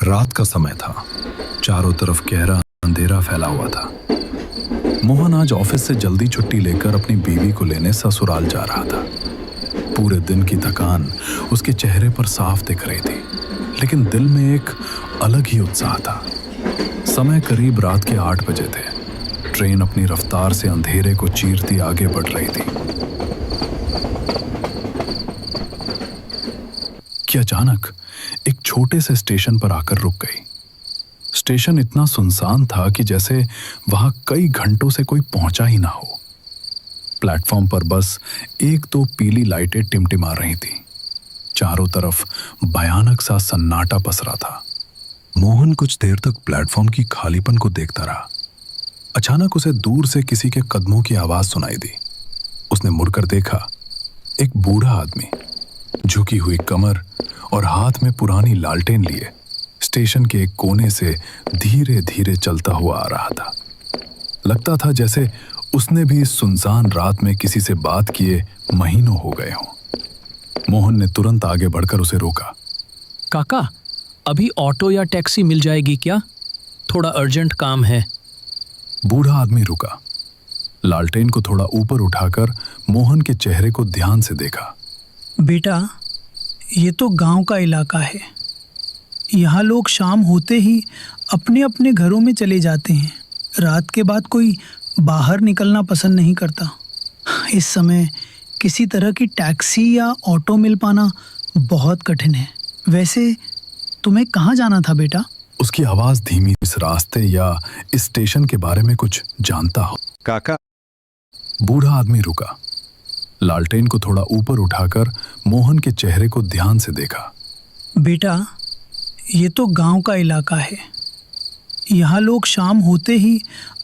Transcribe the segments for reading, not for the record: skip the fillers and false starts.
रात का समय था। चारों तरफ गहरा अंधेरा फैला हुआ था। मोहन आज ऑफिस से जल्दी छुट्टी लेकर अपनी बीवी को लेने ससुराल जा रहा था। पूरे दिन की थकान उसके चेहरे पर साफ दिख रही थी, लेकिन दिल में एक अलग ही उत्साह था। समय करीब रात के 8 बजे थे। ट्रेन अपनी रफ्तार से अंधेरे को चीरती आगे बढ़ रही थी कि अचानक एक छोटे से स्टेशन पर आकर रुक गई। स्टेशन इतना सुनसान था कि जैसे वहां कई घंटों से कोई पहुंचा ही ना हो। प्लेटफॉर्म पर बस एक दो पीली लाइटें टिमटिमा रही थीं। चारों तरफ भयानक सा सन्नाटा पसरा था। मोहन कुछ देर तक प्लेटफॉर्म की खालीपन को देखता रहा। अचानक उसे दूर से किसी के कदमों की आवाज सुनाई दी। उसने मुड़कर देखा। एक बूढ़ा आदमी झुकी हुई कमर और हाथ में पुरानी लालटेन लिए स्टेशन के एक कोने से धीरे धीरे चलता हुआ आ रहा था। लगता था जैसे उसने भी इस सुनसान रात में किसी से बात किए महीनों हो गए हों। मोहन ने तुरंत आगे बढ़कर उसे रोका। काका, अभी ऑटो या टैक्सी मिल जाएगी क्या? थोड़ा अर्जेंट काम है। बूढ़ा आदमी रुका। लालटेन को थोड़ा ऊपर उठाकर मोहन के चेहरे को ध्यान से देखा। बेटा, ये तो गांव का इलाका है। यहाँ लोग शाम होते ही अपने अपने घरों में चले जाते हैं। रात के बाद कोई बाहर निकलना पसंद नहीं करता। इस समय किसी तरह की टैक्सी या ऑटो मिल पाना बहुत कठिन है। वैसे तुम्हें कहाँ जाना था बेटा? उसकी आवाज धीमी। इस रास्ते या इस स्टेशन के बारे में कुछ जानता हो? काका। बूढ़ा आदमी रुका। लालटेन को थोड़ा ऊपर उठाकर मोहन के चेहरे को ध्यान से देखा। बेटा, ये तो गांव का इलाका है। यहाँ लोग शाम होते ही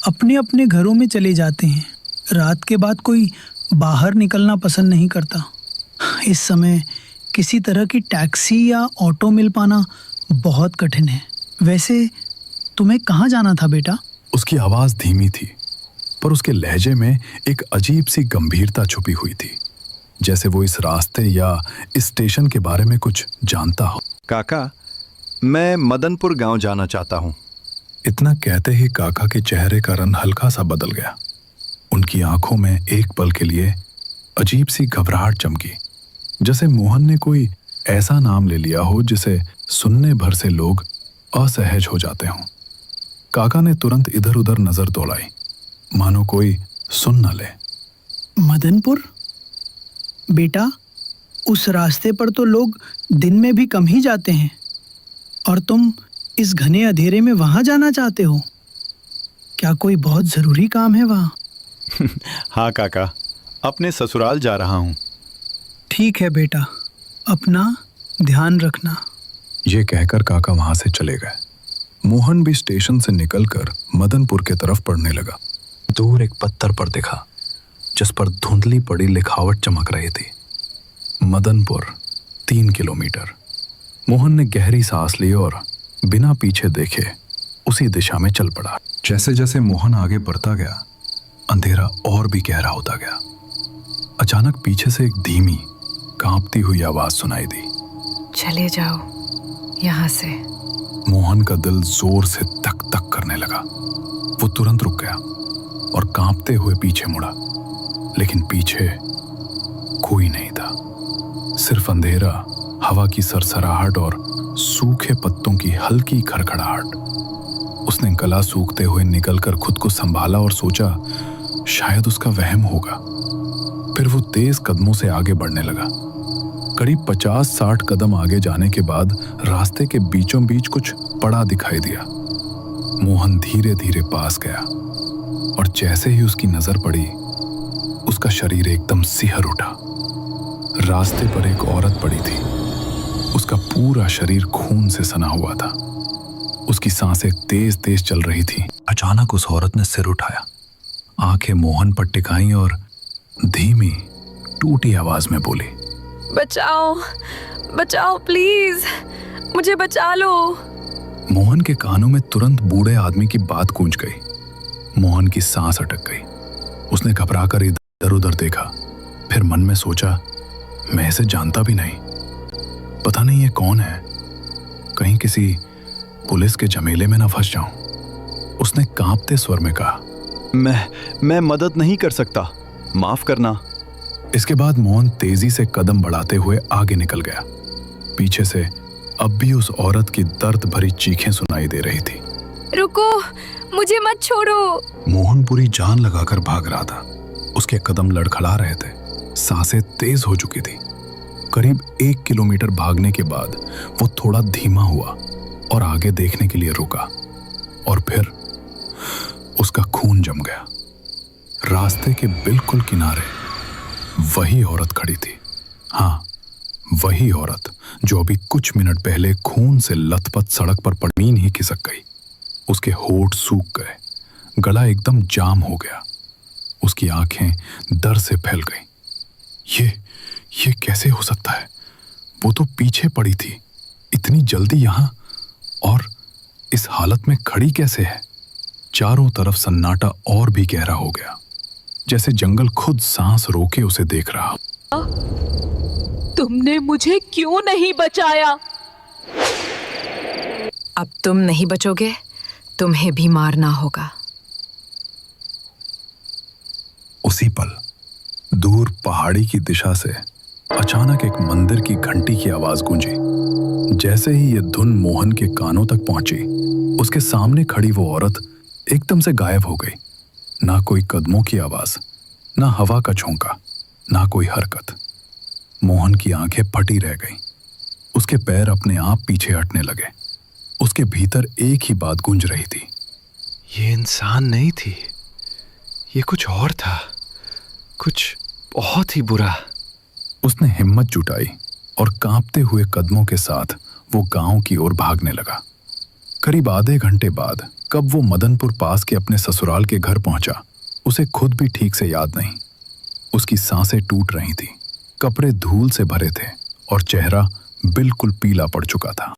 अपने अपने घरों में चले जाते हैं। रात के बाद कोई बाहर निकलना पसंद नहीं करता। इस समय किसी तरह की टैक्सी या ऑटो मिल पाना बहुत कठिन है। वैसे तुम्हें कहाँ जाना था बेटा? उसकी आवाज धीमी थी, पर उसके लहजे में एक अजीब सी गंभीरता छुपी हुई थी, जैसे वो इस रास्ते या इस स्टेशन के बारे में कुछ जानता हो। काका, मैं मदनपुर गांव जाना चाहता हूं। इतना कहते ही काका के चेहरे का रंग हल्का सा बदल गया। उनकी आंखों में एक पल के लिए अजीब सी घबराहट चमकी, जैसे मोहन ने कोई ऐसा नाम ले लिया हो जिसे सुनने भर से लोग असहज हो जाते हों। काका ने तुरंत इधर उधर नजर दौड़ाई, मानो कोई सुन न ले। मदनपुर? बेटा, उस रास्ते पर तो लोग दिन में भी कम ही जाते हैं, और तुम इस घने अंधेरे में वहां जाना चाहते हो? क्या कोई बहुत जरूरी काम है वहां? हाँ काका, अपने ससुराल जा रहा हूं। ठीक है बेटा, अपना ध्यान रखना। ये कहकर काका वहां से चले गए। मोहन भी स्टेशन से निकलकर मदनपुर के तरफ बढ़ने लगा। दूर एक पत्थर पर दिखा, जिस पर धुंधली पड़ी लिखावट चमक रही थी। मदनपुर 3 किलोमीटर। मोहन ने गहरी सांस ली और बिना पीछे देखे उसी दिशा में चल पड़ा। जैसे जैसे मोहन आगे बढ़ता गया, अंधेरा और भी गहरा होता गया। अचानक पीछे से एक धीमी कांपती हुई आवाज सुनाई दी। चले जाओ यहाँ से। मोहन का दिल जोर से धक धक करने लगा। वो तुरंत रुक गया और कांपते हुए पीछे मुड़ा, लेकिन पीछे कोई नहीं था। सिर्फ अंधेरा, हवा की सरसराहट और सूखे पत्तों की हल्की खड़खड़ाहट। उसने गला सूखते हुए निकलकर खुद को संभाला और सोचा शायद उसका वहम होगा। फिर वो तेज कदमों से आगे बढ़ने लगा। करीब 50-60 कदम आगे जाने के बाद रास्ते के बीचों बीच कुछ पड़ा दिखाई दिया। मोहन धीरे धीरे पास गया और जैसे ही उसकी नजर पड़ी, उसका शरीर एकदम सिहर उठा। रास्ते पर एक औरत पड़ी थी। उसका पूरा शरीर खून से सना हुआ था। उसकी सांसें तेज तेज चल रही थी। अचानक उस औरत ने सिर उठाया, आंखें मोहन पर टिकाई और धीमी टूटी आवाज में बोली, बचाओ, बचाओ प्लीज, मुझे बचा लो। मोहन के कानों में तुरंत बूढ़े आदमी की बात गूंज गई। मोहन की सांस अटक गई। उसने घबराकर इधर उधर देखा, फिर मन में सोचा, मैं इसे जानता भी नहीं। पता नहीं ये कौन है। कहीं किसी पुलिस के झमेले में ना फंस जाऊं। उसने कांपते स्वर में कहा। मैं मदद नहीं कर सकता, माफ करना। इसके बाद मोहन तेजी से कदम बढ़ाते हुए आगे निकल गया। पीछे से अब भी उस औरत की दर्द भरी चीखें सुनाई दे रही थी। रुको, मुझे मत छोड़ो। मोहन पूरी जान लगाकर भाग रहा था। उसके कदम लड़खड़ा रहे थे, सांसें तेज हो चुकी थी। करीब 1 किलोमीटर भागने के बाद वो थोड़ा धीमा हुआ और आगे देखने के लिए रुका, और फिर उसका खून जम गया। रास्ते के बिल्कुल किनारे वही औरत खड़ी थी। हाँ, वही औरत जो अभी कुछ मिनट पहले खून से लथपथ सड़क पर जमीन ही खिसक गई। उसके होंठ सूख गए, गला एकदम जाम हो गया, उसकी आंखें डर से फैल गईं। ये कैसे हो सकता है? वो तो पीछे पड़ी थी, इतनी जल्दी यहां, और इस हालत में खड़ी कैसे है? चारों तरफ सन्नाटा और भी गहरा हो गया, जैसे जंगल खुद सांस रोके उसे देख रहा। तुमने मुझे क्यों नहीं बचाया? अब तुम नहीं बचोगे, तुम्हें भी मारना होगा। उसी पल दूर पहाड़ी की दिशा से अचानक एक मंदिर की घंटी की आवाज गूंजी। जैसे ही ये धुन मोहन के कानों तक पहुंची, उसके सामने खड़ी वो औरत एकदम से गायब हो गई। ना कोई कदमों की आवाज, ना हवा का झोंका, ना कोई हरकत। मोहन की आंखें फटी रह गईं। उसके पैर अपने आप पीछे हटने लगे। उसके भीतर एक ही बात गूंज रही थी। ये इंसान नहीं थी, ये कुछ और था, कुछ बहुत ही बुरा। उसने हिम्मत जुटाई और कांपते हुए कदमों के साथ वो गांव की ओर भागने लगा। करीब आधे घंटे बाद कब वो मदनपुर पास के अपने ससुराल के घर पहुंचा, उसे खुद भी ठीक से याद नहीं। उसकी सांसें टूट रही थी, कपड़े धूल से भरे थे और चेहरा बिल्कुल पीला पड़ चुका था।